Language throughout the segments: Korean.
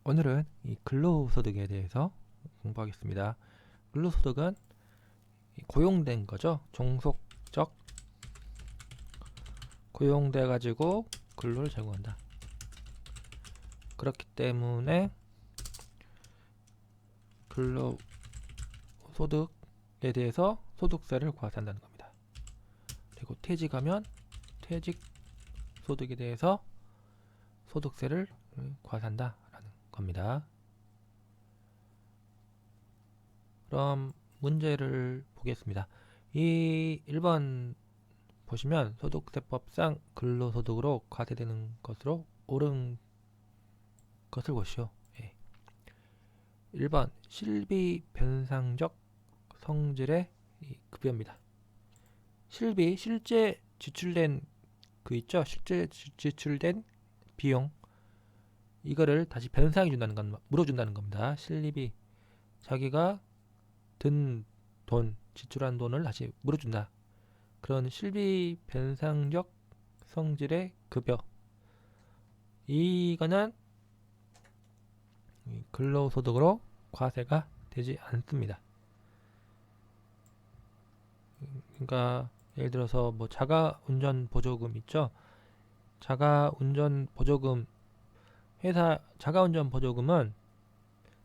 오늘은 이 근로소득에 대해서 공부하겠습니다. 근로소득은 고용된 거죠. 종속적 고용돼 가지고 근로를 제공한다. 그렇기 때문에 근로소득에 대해서 소득세를 과세한다는 겁니다. 그리고 퇴직하면 퇴직소득에 대해서 소득세를 과세한다라는 겁니다. 그럼 문제를 보겠습니다. 이 1번 보시면 소득세법상 근로소득으로 과세되는 것으로 옳은 것을 보시오. 1번 실비 변상적 성질의 급여입니다. 실비 실제 지출된 그 있죠. 실제 지출된 비용 이거를 다시 변상해 준다는 건 물어준다는 겁니다. 실비 자기가 든 돈 지출한 돈을 다시 물어준다. 그런 실비 변상적 성질의 급여 이거는 근로소득으로 과세가 되지 않습니다. 그러니까 예를 들어서 뭐 자가운전 보조금 있죠. 자가운전 보조금 회사 자가운전 보조금은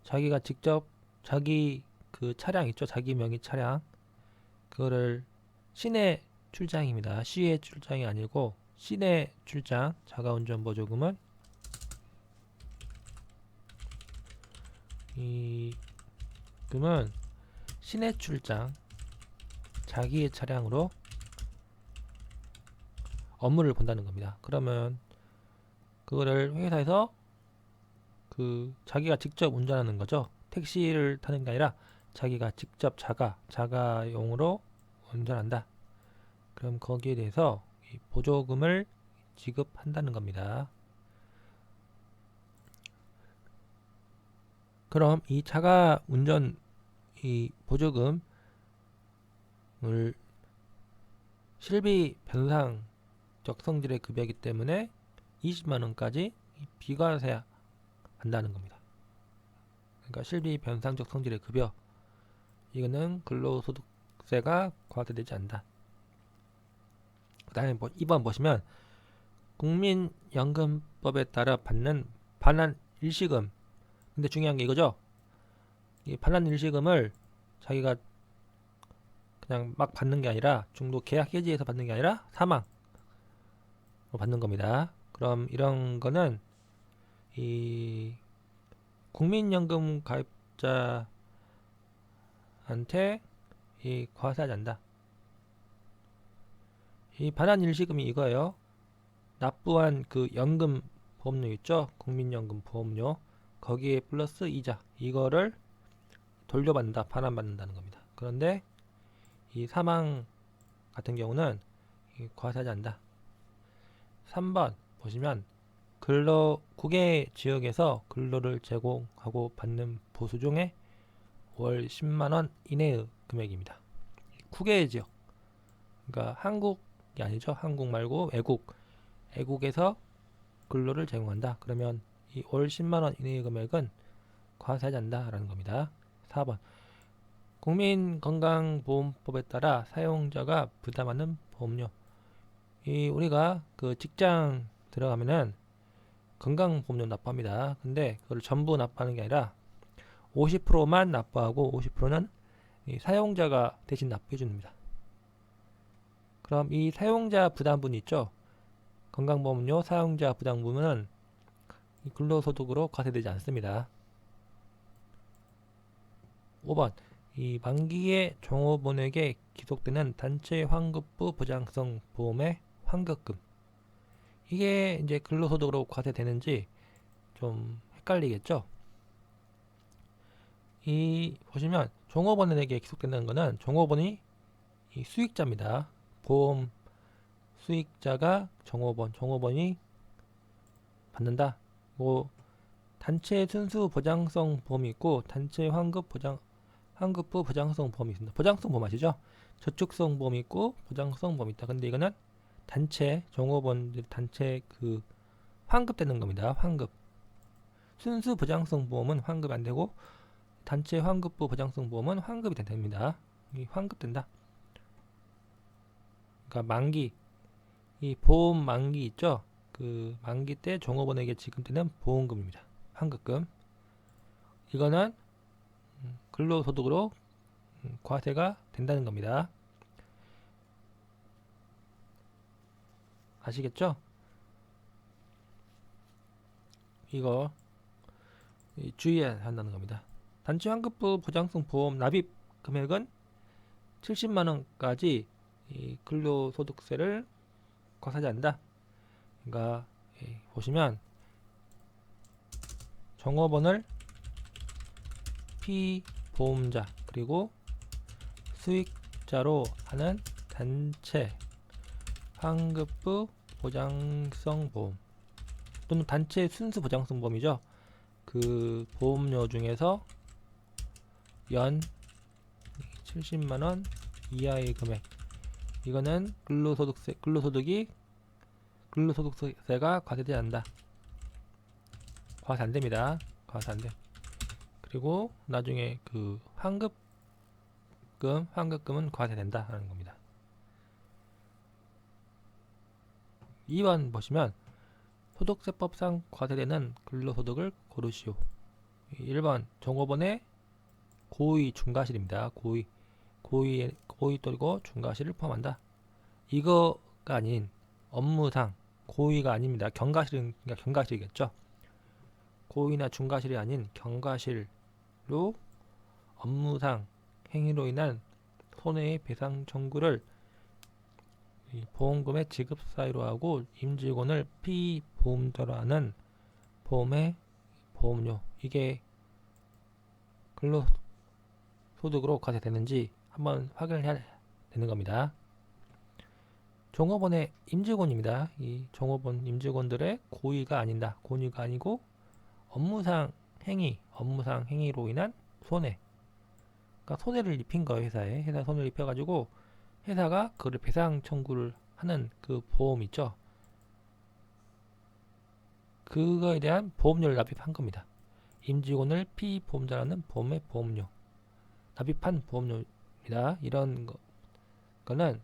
자기가 직접 자기 그 차량 있죠. 자기 명의 차량 그거를 시내 출장입니다. 시외 출장이 아니고 시내 출장 자가운전 보조금은 이 금은 시내 출장 자기의 차량으로 업무를 본다는 겁니다. 그러면 그거를 회사에서 그 자기가 직접 운전하는 거죠. 택시를 타는 게 아니라 자기가 직접 자가용으로 운전한다. 그럼 거기에 대해서 보조금을 지급한다는 겁니다. 그럼 이 자가 운전 이 보조금을 실비 변상적 성질의 급여이기 때문에 20만 원까지 비과세 한다는 겁니다. 그러니까 실비 변상적 성질의 급여 이거는 근로소득세가 과세되지 않는다. 그 다음에 2번 보시면 국민연금법에 따라 받는 반환 일시금 근데 중요한 게 이거죠. 이 반환 일시금을 자기가 그냥 막 받는 게 아니라 중도 계약 해지해서 받는 게 아니라 사망으로 받는 겁니다. 그럼 이런 거는 이 국민연금 가입자한테 이 과세하지 않는다. 이 반환 일시금이 이거예요. 납부한 그 연금 보험료 있죠? 국민연금 보험료 거기에 플러스 이자 이거를 돌려받는다, 반환받는다는 겁니다. 그런데 이 사망 같은 경우는 과세하지 않는다. 3번 보시면 국외 지역에서 근로를 제공하고 받는 보수 중에 월 10만원 이내의 금액입니다. 국외 지역 그러니까 한국이 아니죠. 한국 말고 외국에서 근로를 제공한다. 그러면 이 월 10만원 이내의 금액은 과세하지 않는다라는 겁니다. 4번 국민건강보험법에 따라 사용자가 부담하는 보험료 이 우리가 그 직장 들어가면은 건강보험료 납부합니다. 근데 그걸 전부 납부하는 게 아니라 50%만 납부하고 50%는 이 사용자가 대신 납부해 줍니다. 그럼 이 사용자 부담분 있죠? 건강보험료 사용자 부담분은 근로소득으로 과세되지 않습니다. 5번 이 만기의 종업원에게 기속되는 단체 환급부 보장성 보험의 환급금 이게 이제 근로소득으로 과세되는지 좀 헷갈리겠죠? 이 보시면 종업원에게 기속된다는 것은 종업원이 이 수익자입니다. 보험 수익자가 종업원이 받는다. 뭐 단체 순수 보장성 보험이 있고 단체 환급부 보장성 보험이 있습니다. 보장성 보험 아시죠? 저축성 보험이 있고 보장성 보험이 있다. 근데 이거는 단체 종업원들 단체 그 환급되는 겁니다. 환급 순수 보장성 보험은 환급이 안 되고 단체 환급부 보장성 보험은 환급이 됩니다. 이 환급된다. 그러니까 만기, 이 보험 만기 있죠? 그 만기 때 종업원에게 지급되는 보험금입니다. 환급금. 이거는 근로소득으로 과세가 된다는 겁니다. 아시겠죠? 이거 주의해야 한다는 겁니다. 단체 환급부 보장성 보험 납입 금액은 70만 원까지 이 근로소득세를 과세하지 않는다. 그러니까 보시면 종업원을 피보험자 그리고 수익자로 하는 단체 환급부 보장성 보험 또는 단체 순수 보장성 보험이죠. 그 보험료 중에서 연 70만원 이하의 금액, 이거는 근로소득세가 과세되지 않는다. 과세 안 됩니다. 과세 안 돼. 그리고 나중에 그 환급금은 과세된다 하는 겁니다. 2번 보시면 소득세법상 과세되는 근로소득을 고르시오. 1번 종업원의 고의 중과실입니다. 고의 또는 중과실을 포함한다. 이거가 아닌 업무상 고의가 아닙니다. 경과실이겠죠. 고의나 중과실이 아닌 경과실로 업무상 행위로 인한 손해의 배상 청구를 보험금의 지급 사유로 하고 임직원을 피보험자로 하는 보험의 보험료, 이게 근로소득으로 과세되는지 한번 확인을 해야 되는 겁니다. 종업원의 임직원입니다. 이 종업원 임직원들의 고의가 아니고 업무상 행위로 인한 손해, 그러니까 손해를 입힌 거예요. 회사 손해를 입혀가지고 회사가 그를 배상 청구를 하는 그 보험 있죠. 그거에 대한 보험료를 납입한 겁니다. 임직원을 피보험자라는 보험의 보험료, 납입한 보험료입니다. 이런 거는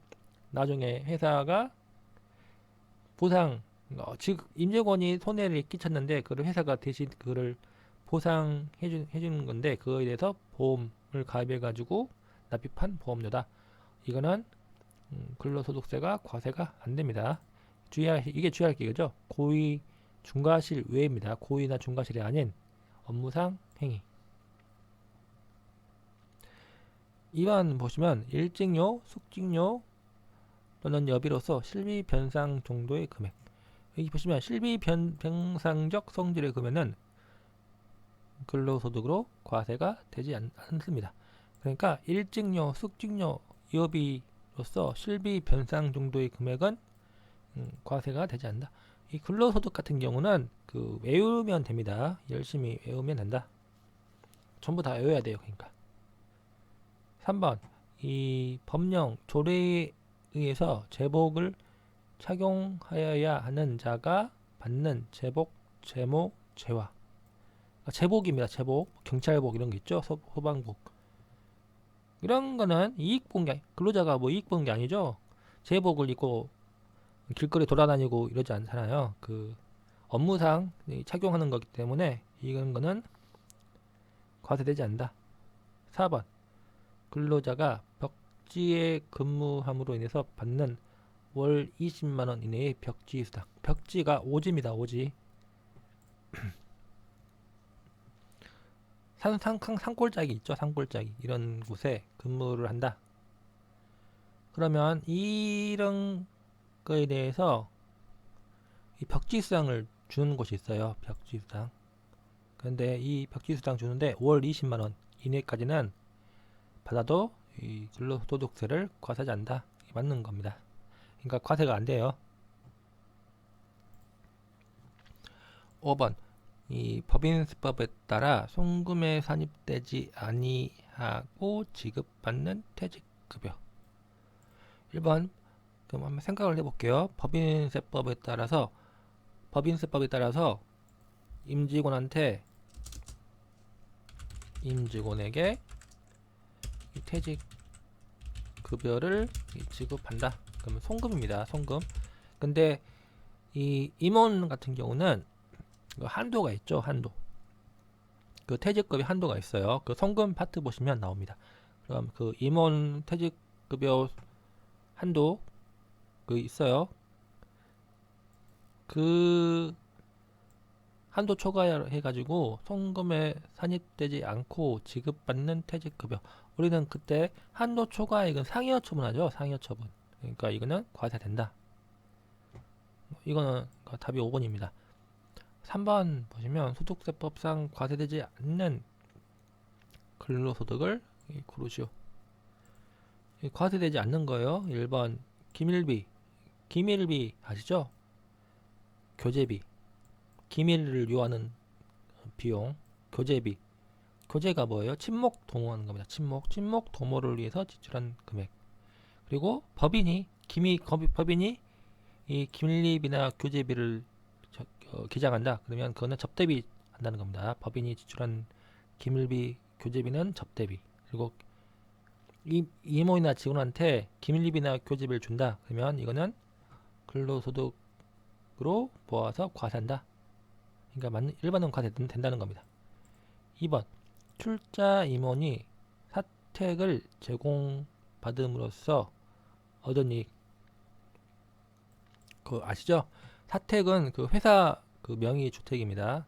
나중에 회사가 보상, 즉 임직원이 손해를 끼쳤는데 그를 회사가 대신 그를 보상해 주는 건데, 그거에 대해서 보험을 가입해 가지고 납입한 보험료다. 이거는 근로소득세가 과세가 안 됩니다. 이게 주의할 게 이거죠. 고의 중과실 외입니다. 고의나 중과실이 아닌 업무상 행위. 2번 보시면 일직료, 숙직료 또는 여비로서 실비 변상 정도의 금액. 여기 보시면 실비 변상적 성질의 금액은 근로소득으로 과세가 되지 않습니다. 그러니까 일직료, 숙직료, 여비로서 실비 변상 정도의 금액은 과세가 되지 않는다. 이 근로소득 같은 경우는 그 외우면 됩니다. 열심히 외우면 된다. 전부 다 외워야 돼요. 그러니까 3번 이 법령 조례에 의해서 제복을 착용하여야 하는 자가 받는 제복, 제모, 제화. 제복입니다. 제복, 경찰복 이런 게 있죠. 소방복. 이런 거는 이익 본 게, 근로자가 뭐 이익 본 게 아니죠. 제복을 입고 길거리 돌아다니고 이러지 않잖아요. 그 업무상 착용하는 거기 때문에 이런 거는 과세되지 않는다. 4번 근로자가 벽지에 근무함으로 인해서 받는 월 20만원 이내의 벽지 수당. 벽지가 오지입니다. 오지. 산골짜기 있죠. 산골짜기. 이런 곳에 근무를 한다. 그러면 이런 거에 대해서 이 벽지 수당을 주는 곳이 있어요. 벽지 수당. 그런데 이 벽지 수당 주는데 월 20만원 이내까지는 받아도 이 근로소득세를 과세하지 않는다. 맞는 겁니다. 그러니까 과세가 안 돼요. 5번 이 법인세법에 따라 송금에 산입되지 아니하고 지급받는 퇴직급여. 1번 그럼 한번 생각을 해볼게요. 법인세법에 따라서 임직원한테 임직원에게 이 퇴직 급여를 지급한다. 그러면 송금입니다. 송금. 근데 이 임원 같은 경우는 그 한도가 있죠. 한도. 그 퇴직급여 한도가 있어요. 그 송금 파트 보시면 나옵니다. 그럼 그 임원 퇴직급여 한도 그 있어요. 그 한도 초과해가지고 송금에 산입되지 않고 지급받는 퇴직급여. 우리는 그때 한도 초과액은 상이어 처분하죠. 상이어 처분. 그러니까 이거는 과세된다. 이거는 답이 5번입니다. 3번 보시면 소득세법상 과세되지 않는 근로소득을 고르시오. 과세되지 않는 거예요. 1번 기밀비. 기밀비 아시죠? 교재비. 기밀을 요하는 비용. 교재비. 교재가 뭐예요? 친목 도모하는 겁니다. 친목 도모를 위해서 지출한 금액. 그리고 법인이 이 기밀비나 교재비를 기장한다. 그러면 그거는 접대비 한다는 겁니다. 법인이 지출한 기밀비, 교재비는 접대비. 그리고 임원이나 직원한테 기밀비나 교재비를 준다. 그러면 이거는 근로소득으로 모아서 과세한다. 그러니까 일반은 과세된다는 겁니다. 2번 출자 임원이 사택을 제공받음으로써 얻은 이익. 그 아시죠? 사택은 그 회사 그 명의 주택입니다.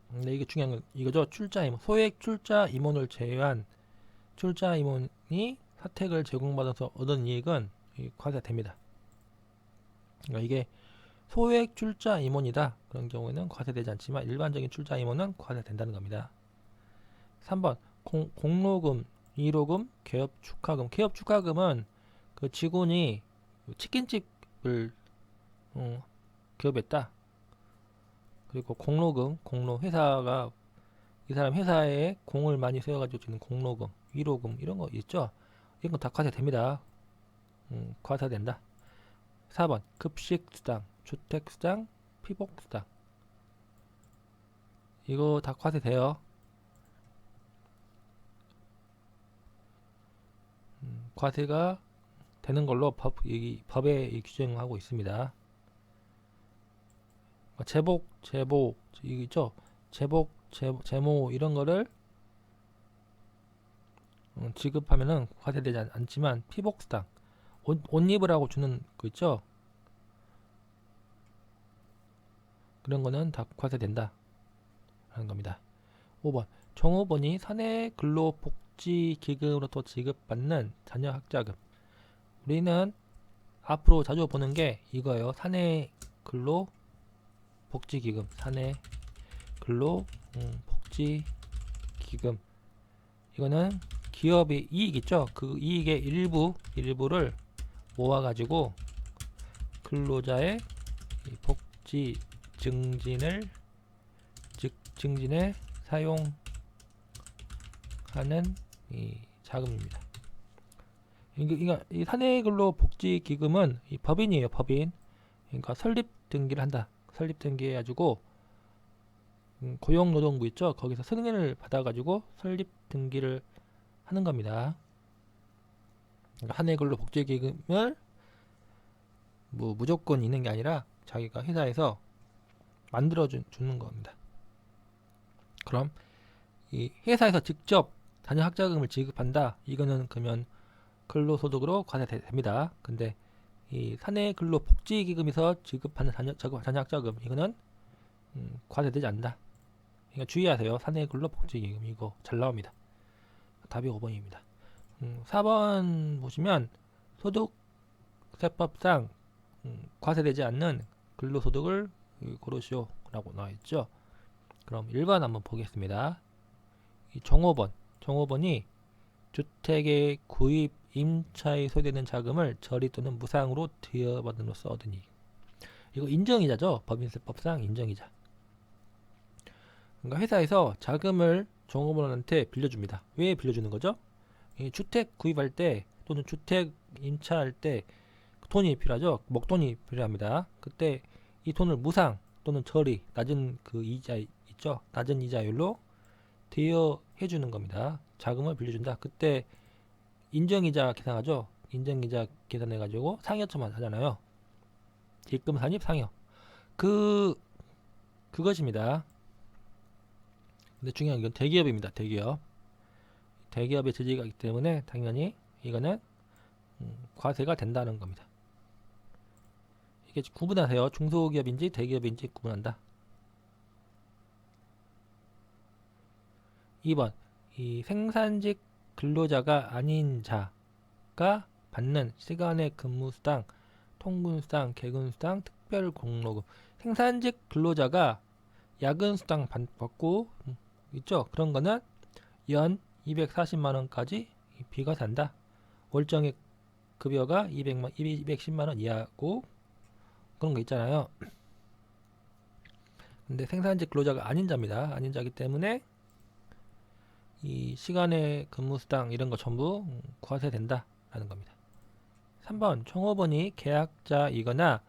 근데 이게 중요한 건 이거죠. 출자 임원. 소액 출자 임원을 제외한 출자 임원이 사택을 제공받아서 얻은 이익은 과세됩니다. 그러니까 이게 소액 출자 임원이다. 그런 경우에는 과세되지 않지만 일반적인 출자 임원은 과세된다는 겁니다. 3번 공로금, 이로금, 개업 축하금. 개업 축하금은 그 직원이 치킨집을 개업했다. 그리고 공로금, 회사가 이 사람 회사에 공을 많이 세워가지고 주는 공로금, 위로금 이런 거 있죠. 이런 거 다 과세됩니다. 과세된다. 4번 급식수당, 주택수당, 피복수당. 이거 다 과세돼요. 과세가 되는 걸로 법에 규정하고 있습니다. 제복, 이거 있죠? 제모 이런 거를 지급하면은 과세되지 않지만 피복수당, 옷 입으라고 주는 거 있죠? 그런 거는 다 과세된다 라는 겁니다. 5번 종업원이 사내 근로복지기금으로부터 지급받는 자녀학자금. 우리는 앞으로 자주 보는 게 이거예요. 사내 근로복지기금. 사내 근로복지기금. 이거는 기업의 이익 있죠? 그 이익의 일부를 모아가지고 근로자의 복지 증진에 사용하는 이 자금입니다. 이 사내근로복지기금은 이 법인이에요. 법인. 그러니까 설립 등기를 한다. 설립 등기해가지고 고용노동부 있죠? 거기서 승인을 받아가지고 설립 등기를 하는 겁니다. 그러니까 사내근로복지기금을 뭐 무조건 있는 게 아니라 자기가 회사에서 만들어 주는 겁니다. 그럼 이 회사에서 직접 자녀학자금을 지급한다. 이거는 그러면 근로소득으로 과세됩니다. 근데 이 사내근로복지기금에서 지급하는 자녀학자금 이거는 과세되지 않는다. 그러니까 주의하세요. 사내근로복지기금 이거 잘 나옵니다. 답이 5번입니다. 4번 보시면 소득세법상 과세되지 않는 근로소득을 고르시오 라고 나와있죠. 그럼 1번 한번 보겠습니다. 이 종업원이 주택의 구입 임차에 소요되는 자금을 저리 또는 무상으로 들여받음으로써 얻은 이익. 이거 인정이자죠. 법인세법상 인정이자. 그러니까 회사에서 자금을 종업원한테 빌려줍니다. 왜 빌려주는 거죠? 이 주택 구입할 때 또는 주택 임차할 때 돈이 필요하죠. 목돈이 필요합니다. 그때 이 돈을 무상 또는 저리 낮은 그 이자 있죠. 낮은 이자율로 대여해 주는 겁니다. 자금을 빌려준다. 그때 인정이자 계산하죠. 인정이자 계산해 가지고 상여처만 하잖아요. 입금 산입 상여. 그것입니다. 근데 중요한 건 대기업입니다. 대기업. 대기업의 제재가 있기 때문에 당연히 이거는 과세가 된다는 겁니다. 이게 구분하세요. 중소기업인지 대기업인지 구분한다. 2번. 이 생산직 근로자가 아닌 자가 받는 시간의 근무수당, 통근수당, 개근수당, 특별공로금. 생산직 근로자가 야근수당 받고 있죠. 그런 거는 연 240만원까지 비과세한다. 월정액 급여가 210만원 이하고 그런 거 있잖아요. 근데 생산직 근로자가 아닌 자입니다. 아닌 자이기 때문에 이 시간의 근무수당 이런 거 전부 과세된다라는 겁니다. 3번 종업원이 계약자이거나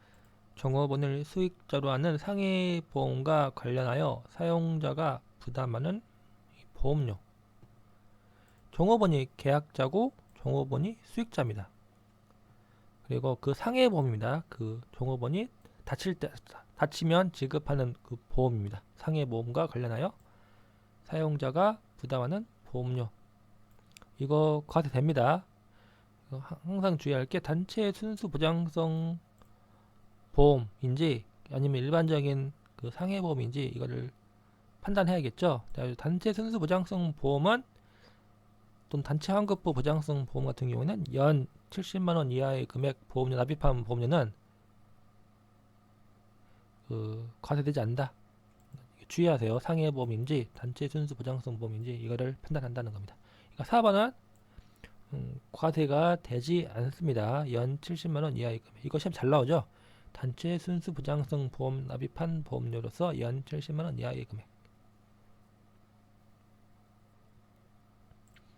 종업원을 수익자로 하는 상해보험과 관련하여 사용자가 부담하는 보험료. 종업원이 계약자고 종업원이 수익자입니다. 그리고 그 상해보험입니다. 그 종업원이 다치면 지급하는 그 보험입니다. 상해보험과 관련하여 사용자가 부담하는 보험료. 이거 과세됩니다. 항상 주의할 게 단체 순수 보장성 보험인지 아니면 일반적인 그 상해보험인지 이거를 판단해야겠죠. 단체 순수 보장성 보험은 또는 단체 환급부 보장성 보험 같은 경우에는 연 70만원 이하의 금액 보험료 납입한 보험료는 과세되지 않는다. 주의하세요. 상해보험인지 단체 순수 보장성 보험인지 이거를 판단한다는 겁니다. 그러니까 4번은 과세가 되지 않습니다. 연 70만원 이하의 금액. 이거 시험 잘 나오죠. 단체 순수 보장성 보험 납입한 보험료로서 연 70만원 이하의 금액.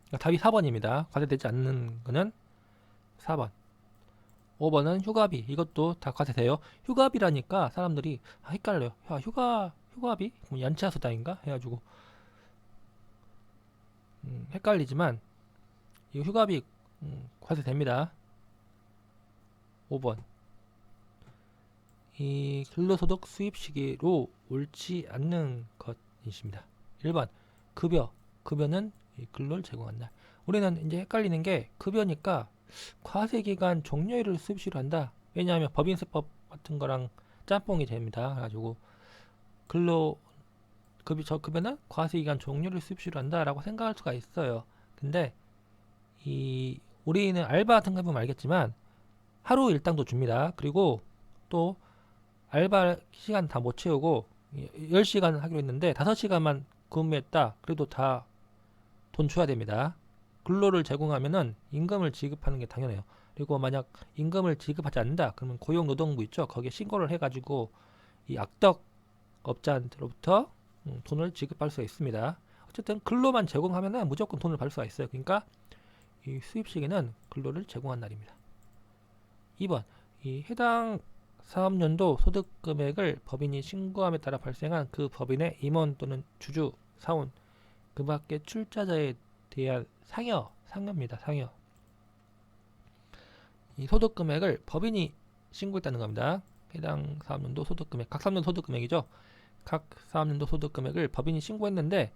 그러니까 답이 4번입니다. 과세되지 않는 거는 4번. 5번은 휴가비. 이것도 다 과세돼요. 휴가비라니까 사람들이 헷갈려요. 야, 휴가비? 연차 수당인가? 해가지고 헷갈리지만 이 휴가비 과세됩니다. 5번. 이 근로소득 수입 시기로 옳지 않는 것이십니다. 1번. 급여는 근로를 제공한다. 우리는 이제 헷갈리는 게 급여니까 과세기간 종료일을 수입시로 한다. 왜냐하면 법인세법 같은 거랑 짬뽕이 됩니다. 그래가지고 저 급여는 과세기간 종료를 수입시로 한다라고 생각할 수가 있어요. 근데 우리는 알바 같은 거 해보면 알겠지만 하루 일당도 줍니다. 그리고 또 알바 시간 다 못 채우고 10시간 하기로 했는데 5시간만 근무했다. 그래도 다 돈 줘야 됩니다. 근로를 제공하면은 임금을 지급하는 게 당연해요. 그리고 만약 임금을 지급하지 않는다. 그러면 고용노동부 있죠. 거기에 신고를 해가지고 이 악덕 업자한테로부터 돈을 지급할 수가 있습니다. 어쨌든 근로만 제공하면은 무조건 돈을 받을 수가 있어요. 그러니까 이 수입 시기는 근로를 제공한 날입니다. 2번. 이 해당 사업연도 소득 금액을 법인이 신고함에 따라 발생한 그 법인의 임원 또는 주주, 사원, 그 밖에 출자자에 대한 상여입니다. 상여. 이 소득 금액을 법인이 신고했다는 겁니다. 해당 사업연도 소득 금액, 각 사업연도 소득 금액이죠. 각 사업연도 소득 금액을 법인이 신고했는데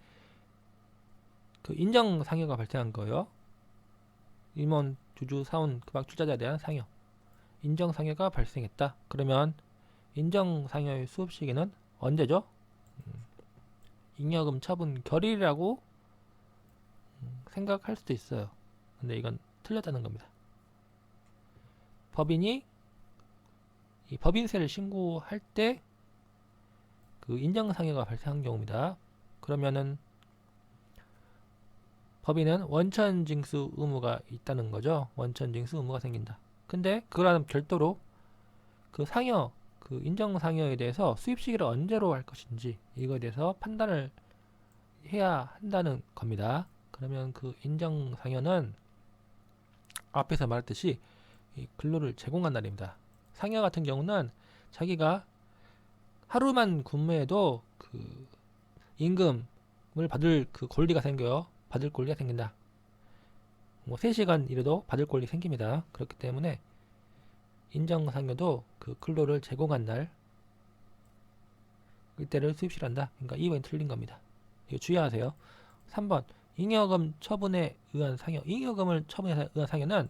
그 인정 상여가 발생한 거예요. 임원, 주주, 사원, 그 밖 출자자에 대한 상여. 인정 상여가 발생했다. 그러면 인정 상여의 수업 시기는 언제죠? 잉여금 처분 결의라고 생각할 수도 있어요. 근데 이건 틀렸다는 겁니다. 법인이 이 법인세를 신고할 때 그 인정 상여가 발생한 경우입니다. 그러면은 법인은 원천 징수 의무가 있다는 거죠. 원천 징수 의무가 생긴다. 근데 그거랑 별도로 그 상여, 그 인정 상여에 대해서 수입 시기를 언제로 할 것인지 이거에 대해서 판단을 해야 한다는 겁니다. 그러면 그 인정 상여는 앞에서 말했듯이 이 근로를 제공한 날입니다. 상여 같은 경우는 자기가 하루만 근무해도 그 임금을 받을 그 권리가 생겨요. 받을 권리가 생긴다. 뭐 3시간 일해도 받을 권리 생깁니다. 그렇기 때문에 인정상여도 그 근로를 제공한 날 이때를 수입시한다. 그러니까 2번이 틀린 겁니다. 이거 주의하세요. 3번 잉여금 처분에 의한 상여. 잉여금을 처분에 의한 상여는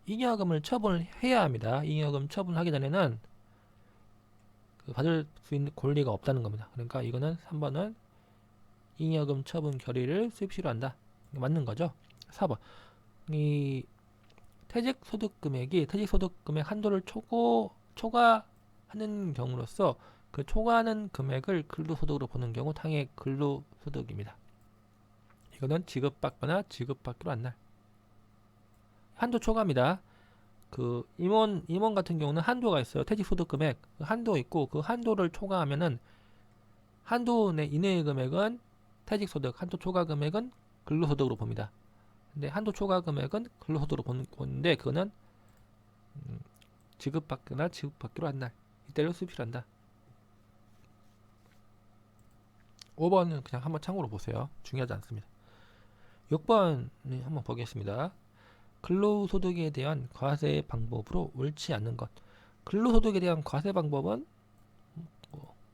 잉여금을 처분해야 합니다. 잉여금 처분하기 전에는 그 받을 수 있는 권리가 없다는 겁니다. 그러니까 이거는 3번은 잉여금 처분 결의를 수입시로 한다. 맞는 거죠. 4번 이 퇴직소득금액이 퇴직소득금액 한도를 초과하는 경우로서 그 초과하는 금액을 근로소득으로 보는 경우 당해 근로소득입니다. 이거는 지급받거나 지급받기로 한 날. 한도 초과입니다. 그 임원 같은 경우는 한도가 있어요. 퇴직소득금액 한도 있고 그 한도를 초과하면은 한도 내 이내의 금액은 퇴직소득, 한도 초과 금액은 근로소득으로 봅니다. 근데 한도 초과 금액은 근로소득으로 보는데 그거는 지급받거나 지급받기로 한 날. 이때를 수입시한다. 5번은 그냥 한번 참고로 보세요. 중요하지 않습니다. 6번 한번 보겠습니다. 근로소득에 대한 과세 방법으로 옳지 않는 것. 근로소득에 대한 과세 방법은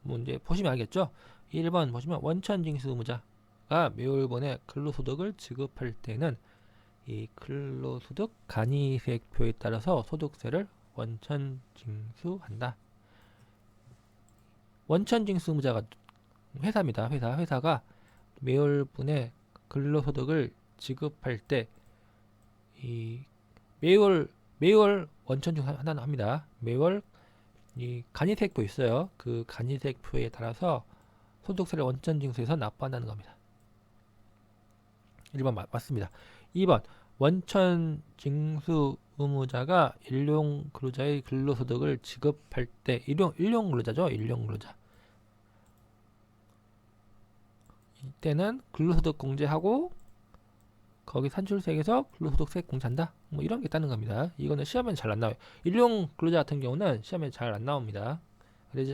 뭐 이제 보시면 알겠죠. 1번 보시면 원천징수 의무자가 매월분에 근로소득을 지급할 때는 이 근로소득 간이세액표에 따라서 소득세를 원천징수한다. 원천징수 의무자가 회사입니다. 회사가 매월분에 근로소득을 지급할 때 이 매월 원천징수 하나는 합니다. 매월 이 간이세액표 있어요. 그 간이세액표에 따라서 소득세를 원천징수해서 납부한다는 겁니다. 1번 맞습니다. 2번 원천징수 의무자가 일용 근로자의 근로소득을 지급할 때 일용 근로자죠. 일용 근로자. 이때는 근로소득 공제하고 거기 산출세에서 근로소득세 공제한다. 뭐 이런 게 있다는 겁니다. 이거는 시험에 잘 안 나와요. 일용 근로자 같은 경우는 시험에 잘 안 나옵니다.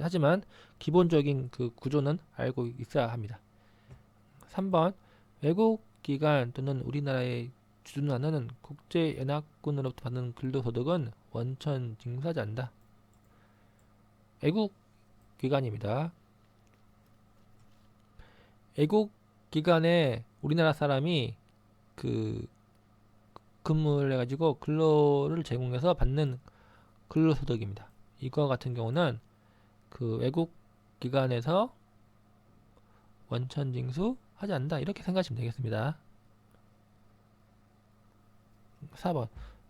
하지만 기본적인 그 구조는 알고 있어야 합니다. 3번 외국 기관 또는 우리나라에 주둔하는 국제연합군으로부터 받는 근로소득은 원천 징수하지 않는다. 외국 기관입니다. 외국 기관에 우리나라 사람이 그 근무를 해가지고 근로를 제공해서 받는 근로소득입니다. 이거 같은 경우는 그 외국 기관에서 원천징수 하지 않는다. 이렇게 생각하시면 되겠습니다. 4번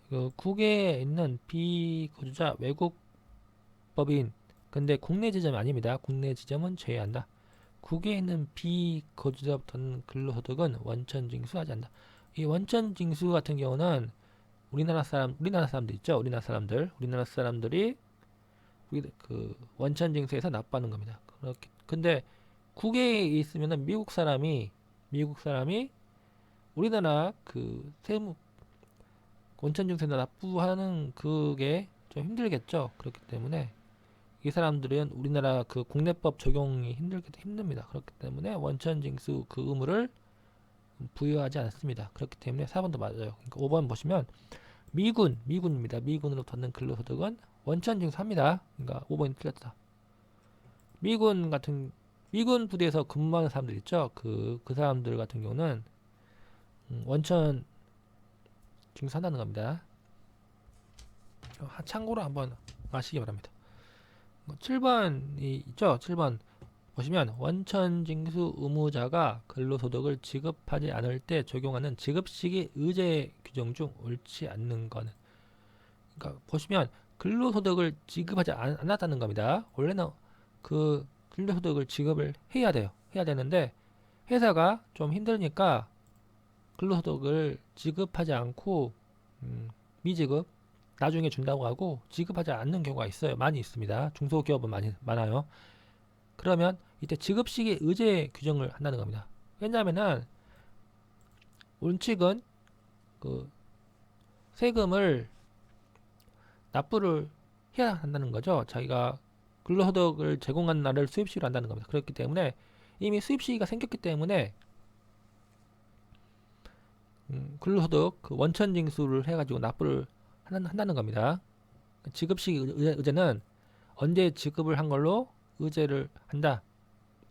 그 국외에 있는 비거주자 외국 법인 근데 국내 지점이 아닙니다. 국내 지점은 제외한다. 국외에 있는 비거주자부터는 근로소득은 원천징수하지 않는다. 이 원천징수 같은 경우는 우리나라 사람들 있죠. 우리나라 사람들이 그 원천징수에서 납부하는 겁니다. 그렇게 근데 국외에 있으면은 미국 사람이 우리나라 그 세무 원천징수에 납부하는 그게 좀 힘들겠죠. 그렇기 때문에 이 사람들은 우리나라 그 국내법 적용이 힘듭니다. 그렇기 때문에 원천징수 그 의무를 부여하지 않습니다. 그렇기 때문에 4번도 맞아요. 그러니까 5번 보시면 미군입니다. 미군으로 받는 근로소득은 원천징수합니다. 그러니까 5번이 틀렸다. 미군 부대에서 근무하는 사람들 있죠. 그 사람들 같은 경우는 원천 징수한다는 겁니다. 참고로 한번 아시기 바랍니다. 7번이 있죠. 7번 보시면 원천징수 의무자가 근로소득을 지급하지 않을 때 적용하는 지급시기 의제 규정 중 옳지 않는 거는 그러니까 보시면 근로소득을 지급하지 않았다는 겁니다. 원래는 그 근로소득을 지급을 해야 돼요. 해야 되는데 회사가 좀 힘드니까 근로소득을 지급하지 않고 미지급 나중에 준다고 하고 지급하지 않는 경우가 있어요. 많이 있습니다. 중소기업은 많아요. 그러면 이때 지급시기 의제 규정을 한다는 겁니다. 왜냐하면은 원칙은 그 세금을 납부를 해야 한다는 거죠. 자기가 근로소득을 제공한 날을 수입시기로 한다는 겁니다. 그렇기 때문에 이미 수입시기가 생겼기 때문에 근로소득 그 원천징수를 해가지고 납부를 한다는 겁니다. 지급시기 의제는 언제 지급을 한 걸로 의제를 한다.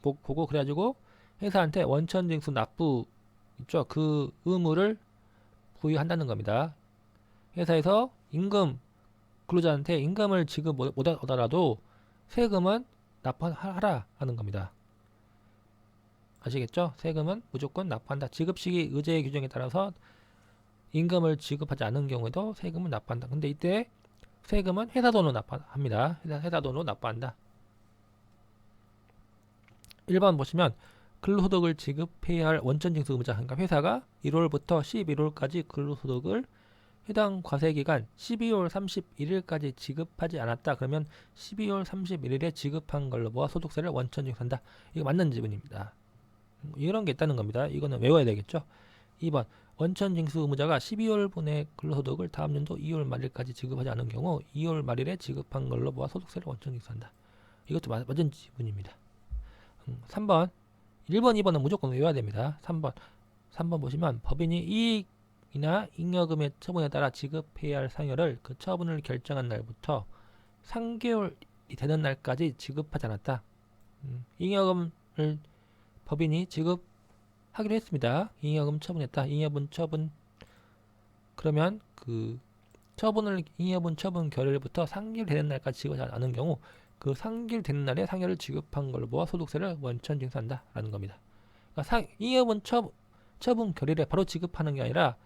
보고 그래가지고 회사한테 원천징수 납부 있죠. 그 의무를 부여한다는 겁니다. 회사에서 임금 근로자한테 임금을 지급 못 하더라도 세금은 납부하라 하는 겁니다. 아시겠죠? 세금은 무조건 납부한다. 지급시기 의제 규정에 따라서 임금을 지급하지 않은 경우에도 세금을 납부한다. 근데 이때 세금은 회사 돈으로 납부합니다. 회사 돈으로 납부한다. 1번 보시면 근로소득을 지급해야 할 원천징수 의무자, 그러니까 회사가 1월부터 11월까지 근로소득을 해당 과세기간 12월 31일까지 지급하지 않았다. 그러면 12월 31일에 지급한 걸로 보아 소득세를 원천징수한다. 이거 맞는 지문입니다. 이런 게 있다는 겁니다. 이거는 외워야 되겠죠. 2번 원천징수 의무자가 12월분의 근로소득을 다음 연도 2월 말일까지 지급하지 않은 경우 2월 말일에 지급한 걸로 보아 소득세를 원천징수한다. 이것도 맞은 지문입니다. 3번 1번 2번은 무조건 외워야 됩니다. 3번 보시면 법인이 이익이나 잉여금의 처분에 따라 지급해야 할 상여를 그 처분을 결정한 날부터 3개월이 되는 날까지 지급하지 않았다. 잉여금을 법인이 지급하기로 했습니다. 잉여금 처분했다. 잉여분 처분, 그러면 그 잉여분 처분 결일부터 3개월 되는 날까지 지급하지 않은 경우 그 3개월 되는 날에 상여를 지급한 걸로 보아 소득세를 원천징수한다 라는 겁니다. 그러니까 잉여분 처분 결일에 바로 지급하는 게 아니라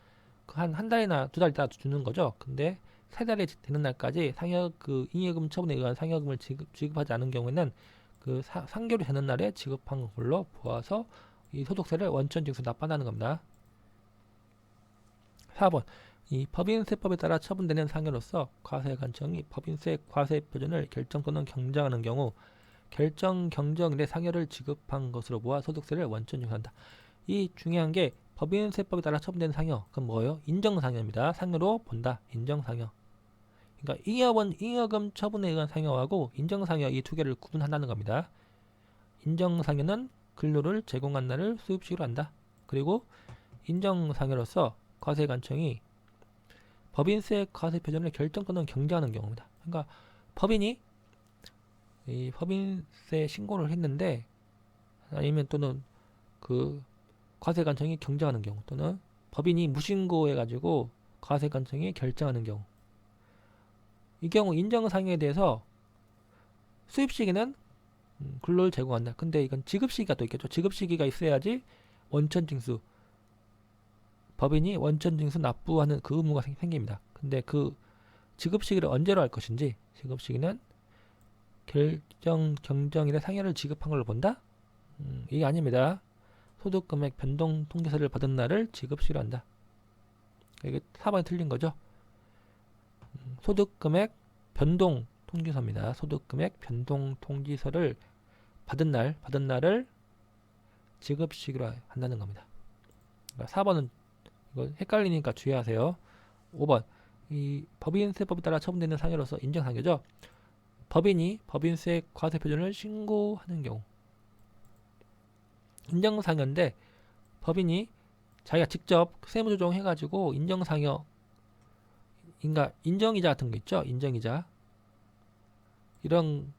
한 달이나 두 달 있다 주는 거죠. 근데 세 달이 되는 날까지 그 잉여금 처분에 의한 상여금을 지급하지 않은 경우에는 그 3개월이 되는 날에 지급한 걸로 보아서 이 소득세를 원천징수 납부한다는 겁니다. 4번 이 법인세법에 따라 처분되는 상여로서 과세관청이 법인세 과세 표준을 결정 또는 경정하는 경우 결정 경정일에 상여를 지급한 것으로 보아 소득세를 원천징수한다. 이 중요한 게 법인세법에 따라 처분되는 상여, 그건 뭐예요? 인정상여입니다. 상여로 본다. 인정상여. 그러니까 잉여금 처분에 의한 상여하고 인정상여 이 두 개를 구분한다는 겁니다. 인정상여는 근로를 제공한 날을 수입시기로 한다. 그리고 인정상여로서 과세관청이 법인세 과세 표준을 결정 또는 경정하는 경우입니다. 그러니까 법인이 이 법인세 신고를 했는데 아니면 또는 그 과세관청이 경정하는 경우 또는 법인이 무신고해 가지고 과세관청이 결정하는 경우, 이 경우 인정상여에 대해서 수입시기는 근로를 제공한다. 근데 이건 지급시기가 또 있겠죠. 지급시기가 있어야지 원천징수, 법인이 원천징수 납부하는 그 의무가 생깁니다. 근데 그 지급시기를 언제로 할 것인지, 지급시기는 결정 경정일에 상여를 지급한 걸로 본다? 이게 아닙니다. 소득금액 변동 통지서를 받은 날을 지급시기로 한다. 이게 4번이 틀린 거죠. 소득금액 변동 통지서입니다. 소득금액 변동 통지서를 받은 날을 지급시기로 한다는 겁니다. 그러니까 4번은 이거 헷갈리니까 주의하세요. 5번 이 법인세법에 따라 처분되는 상여로서 인정상여죠. 법인이 법인세 과세 표준을 신고하는 경우, 인정상여인데 법인이 자기가 직접 세무조정 해가지고 인정상여, 그러니까 인정이자 같은 거 있죠. 인정이자 이런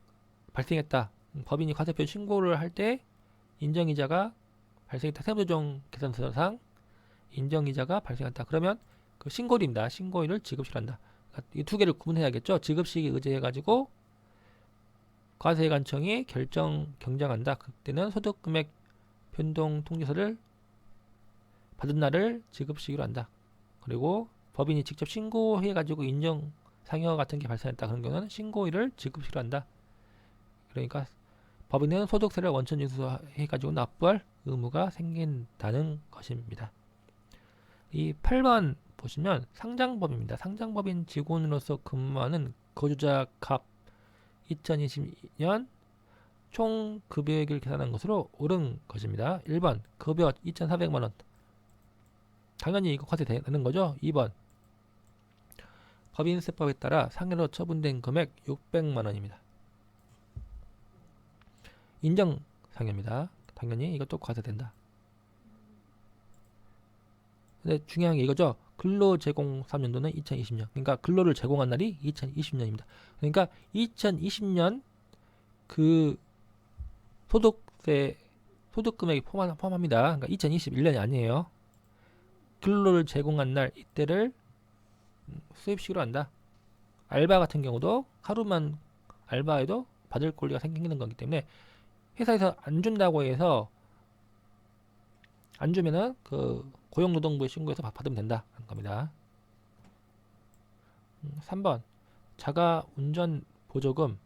발생했다. 법인이 과세표 신고를 할 때 인정이자가 발생했다. 세무조정 계산서상 인정이자가 발생했다. 그러면 그 신고일입니다. 신고일을 지급시한다. 그러니까 이 두 개를 구분해야겠죠. 지급시기 의제해가지고 과세관청이 경정한다. 그때는 소득금액 변동 통지서를 받은 날을 지급시기로 한다. 그리고 법인이 직접 신고해가지고 인정 상여 같은 게 발생했다. 그런 경우는 신고일을 지급시기로 한다. 그러니까 법인은 소득세를 원천징수해가지고 납부할 의무가 생긴다는 것입니다. 이 8번 보시면 상장법입니다. 상장법인 직원으로서 근무하는 거주자 갑 2022년 총 급여액을 계산한 것으로 옳은 것입니다. 1번 급여 2,400만원, 당연히 이거 과세 되는 거죠. 2번 법인세법에 따라 상여로 처분된 금액 600만원입니다. 인정상여입니다. 당연히 이것도 과세된다. 근데 중요한 게 이거죠. 근로 제공 3년도는 2020년. 그러니까 근로를 제공한 날이 2020년입니다. 그러니까 2020년 그 소득세 소득 금액이 포함합니다. 그러니까 2021년이 아니에요. 근로를 제공한 날 이때를 수입식으로 한다. 알바 같은 경우도 하루만 알바해도 받을 권리가 생기는 거기 때문에 회사에서 안 준다고 해서 안 주면은 그 고용노동부에 신고해서 받으면 된다 하는 겁니다. 3번 자가 운전 보조금은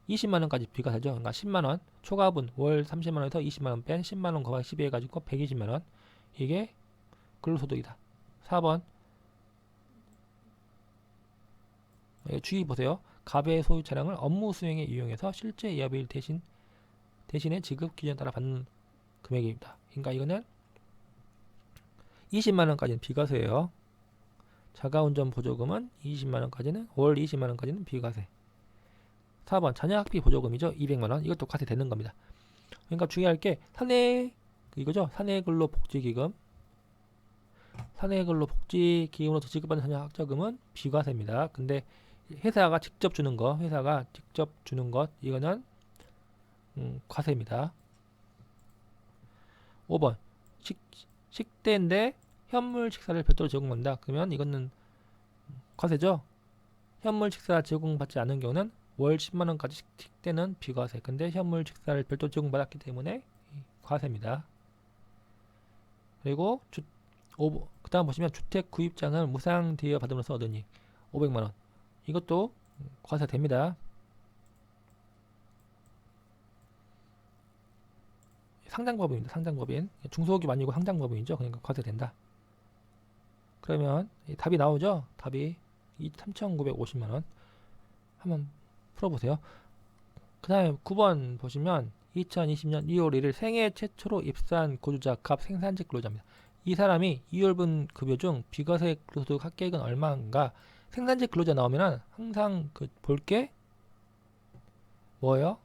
20만 원까지 비과세죠. 그러니까 10만 원 초과분 월 30만 원에서 20만 원 뺀 10만 원 곱하기 12 해가지고 120만 원 이게 근로소득이다. 4번 주의 보세요. 갑의 소유 차량을 업무 수행에 이용해서 실제 이하비를 대신에 지급 기준에 따라 받는 금액입니다. 그러니까 이거는 20만 원까지는 비과세예요. 자가운전 보조금은 20만 원까지는 월 20만 원까지는 비과세. 4번 자녀학비 보조금이죠. 200만 원. 이것도 과세되는 겁니다. 그러니까 주의할 게 이거죠. 사내근로복지기금. 사내근로복지기금으로서 지급받는 자녀학자금은 비과세입니다. 근데 회사가 직접 주는 것 이거는 과세입니다. 5번 식대인데 현물 식사를 별도로 제공한다. 그러면 이거는 과세죠. 현물 식사 제공받지 않은 경우는 월 10만 원까지 식대는 비과세. 근데 현물 식사를 별도로 제공받았기 때문에 과세입니다. 그리고 그 다음 보시면 주택 구입장을 무상 대여 받음으로써 얻은 이익 500만 원. 이것도 과세됩니다. 상장법인입니다. 상장법인. 중소기업 아니고 상장법인이죠. 그러니까 과세된다. 그러면 답이 나오죠. 답이 3,950만 원. 한번 풀어보세요. 그 다음에 9번 보시면 2020년 2월 1일 생애 최초로 입사한 고주자 갑 생산직 근로자입니다. 이 사람이 2월분 급여 중 비과세 근로소득 합계액은 얼마인가? 생산직 근로자 나오면은 항상 볼게 뭐예요?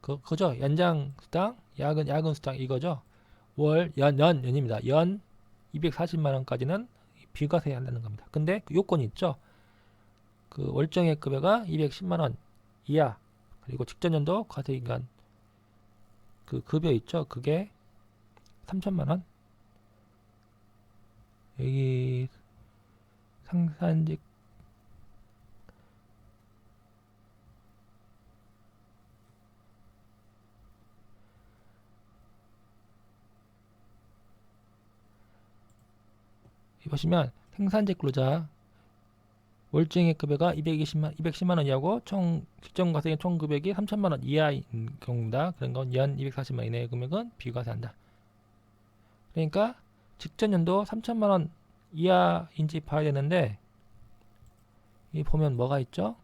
그죠? 연장 수당, 야근 수당 이거죠. 연입니다. 연 240만 원까지는 비과세 한다는 겁니다. 근데 그 요건이 있죠. 그 월정액 급여가 210만 원 이하 그리고 직전 연도 과세 기간 그 급여 있죠. 그게 3천만 원. 여기 상산직 보시면 생산직 근로자 월정액 급여가 210만 원 이하고 총 직전 과세 총 금액이 3천만 원 이하인 경우입니다. 그런 건 연 240만 이내의 금액은 비과세한다. 그러니까 직전 연도 3천만 원 이하인지 봐야 되는데 이 보면 뭐가 있죠?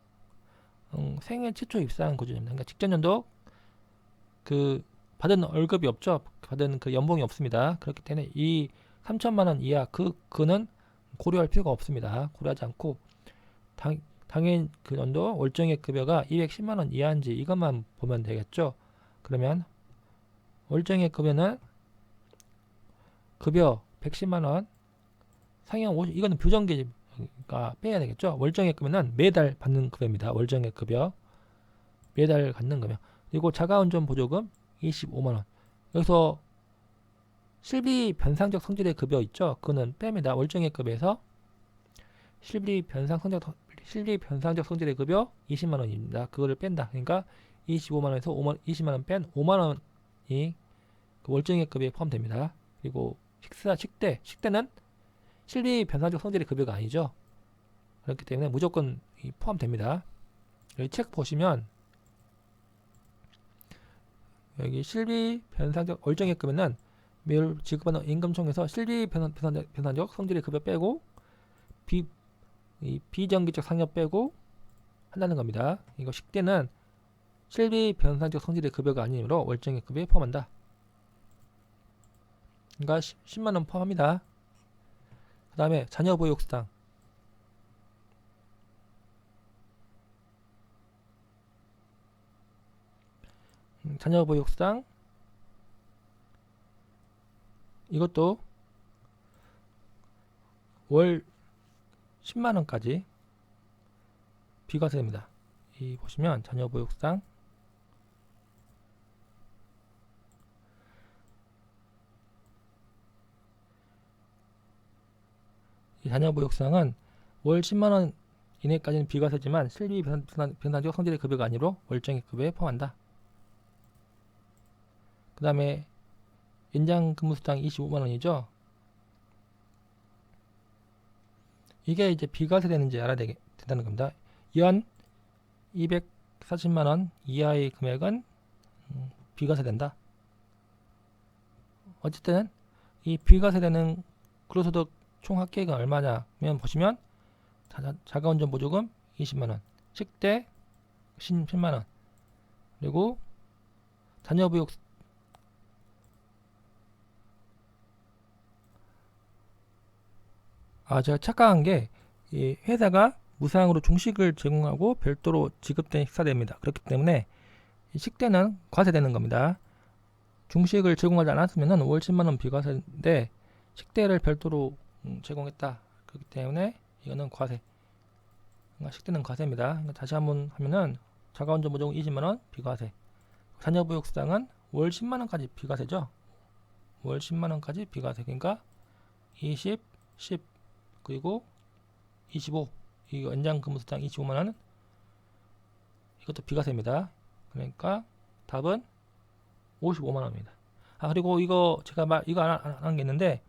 생애 최초 입사한 고주자입니다. 그러니까 직전 연도 그 받은 월급이 없죠. 받은 그 연봉이 없습니다. 그렇기 때문에 이 3천만 원 이하 그는 고려할 필요가 없습니다. 고려하지 않고 당연 그 연도 월정액 급여가 210만 원 이하인지 이것만 보면 되겠죠. 그러면 월정액 급여는 급여 110만 원 상향 50 이거는 부정계가 빼야 되겠죠. 월정액 급여는 매달 받는 급여입니다. 월정액 급여 매달 갖는 급여. 그리고 자가운전 보조금 25만 원. 여기서 실비 변상적 성질의 급여 있죠. 그거는 뺍니다. 월정액 급여에서 실비 변상적 성질의 급여 20만 원입니다. 그거를 뺀다. 그러니까 25만 원에서 20만 원 뺀 5만 원이 그 월정액 급여에 포함됩니다. 그리고 식대는 실비 변상적 성질의 급여가 아니죠. 그렇기 때문에 무조건 포함됩니다. 여기 책 보시면 여기 실비 변상적 월정액 급여는 매월 지급하는 임금총에서 실비 변상적 성질의 급여 빼고 비정기적 상여 빼고 한다는 겁니다. 이거 식대는 실비 변상적 성질의 급여가 아니므로 월정액 급여에 포함한다. 그러니까 10만 원 포함합니다. 그 다음에 자녀보육수당 자녀보육상 이것도 월 10만원까지 비과세됩니다. 이 보시면 자녀보육상 이 자녀보육상은 월 10만원 이내까지는 비과세지만 실비 변산적 성질의 급여가 아니로 월정액 급여에 포함한다. 그 다음에 연장근무수당 25만원이죠. 이게 이제 비과세 되는지 알아야 된다는 겁니다. 연 240만원 이하의 금액은 비과세 된다. 어쨌든 이 비과세 되는 근로소득 총 합계가 얼마냐면 보시면 자가운전 보조금 20만원, 식대 10만원, 그리고 자녀보육 제가 착각한 게 이 회사가 무상으로 중식을 제공하고 별도로 지급된 식사대입니다. 그렇기 때문에 이 식대는 과세되는 겁니다. 중식을 제공하지 않았으면 월 10만원 비과세인데 식대를 별도로 제공했다. 그렇기 때문에 이거는 과세. 식대는 과세입니다. 다시 한번 하면은 자가운전 보조금 20만원 비과세. 자녀보육수당은 월 10만원까지 비과세죠. 월 10만원까지 비과세. 그러니까 20, 10 그리고 25 이 연장근무수당 25만원은 이것도 비과세입니다. 그러니까 답은 55만원입니다. 그리고 이거 제가 이거 안 한 게 있는데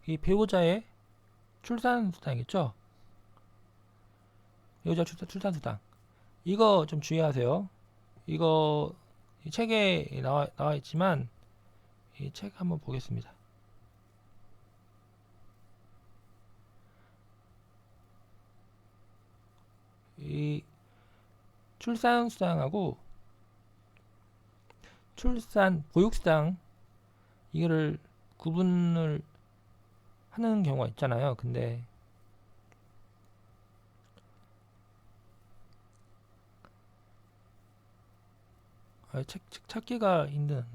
이 배우자의 출산수당이겠죠. 배우자 출산수당 이거 좀 주의하세요. 이거 이 책에 나와 있지만 이 책 한번 보겠습니다. 이 출산수당하고 보육수당 이거를 구분을 하는 경우가 있잖아요. 근데 책 찾기가 힘듭니다.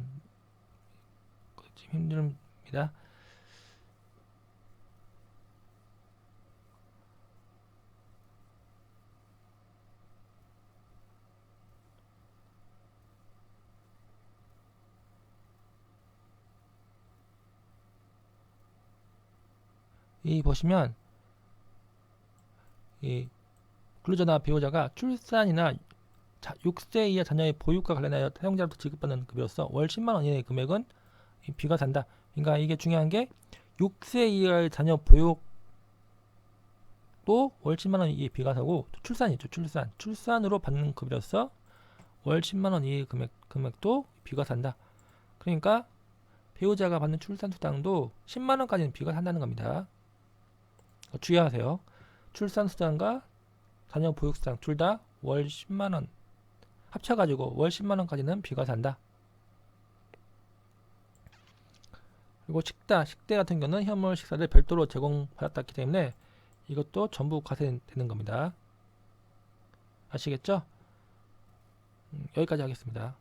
이 보시면 이 근로자나 배우자가 출산이나 6세 이하 자녀의 보육과 관련하여 사용자로부터 지급받는 급여로서 월 10만원 이내의 금액은 비과세한다. 그러니까 이게 중요한 게 6세 이하의 자녀 보육도 월 10만원 이하 비과세고 출산이죠. 출산으로 받는 급여로서 월 10만원 이하의 금액도 비과세한다. 그러니까 배우자가 받는 출산수당도 10만원까지는 비과세한다는 겁니다. 주의하세요. 출산수당과 자녀 보육수당 둘 다 월 10만원 합쳐가지고 월 10만원까지는 비과세한다. 그리고 식대 같은 경우는 현물 식사를 별도로 제공받았기 때문에 이것도 전부 과세되는 겁니다. 아시겠죠? 여기까지 하겠습니다.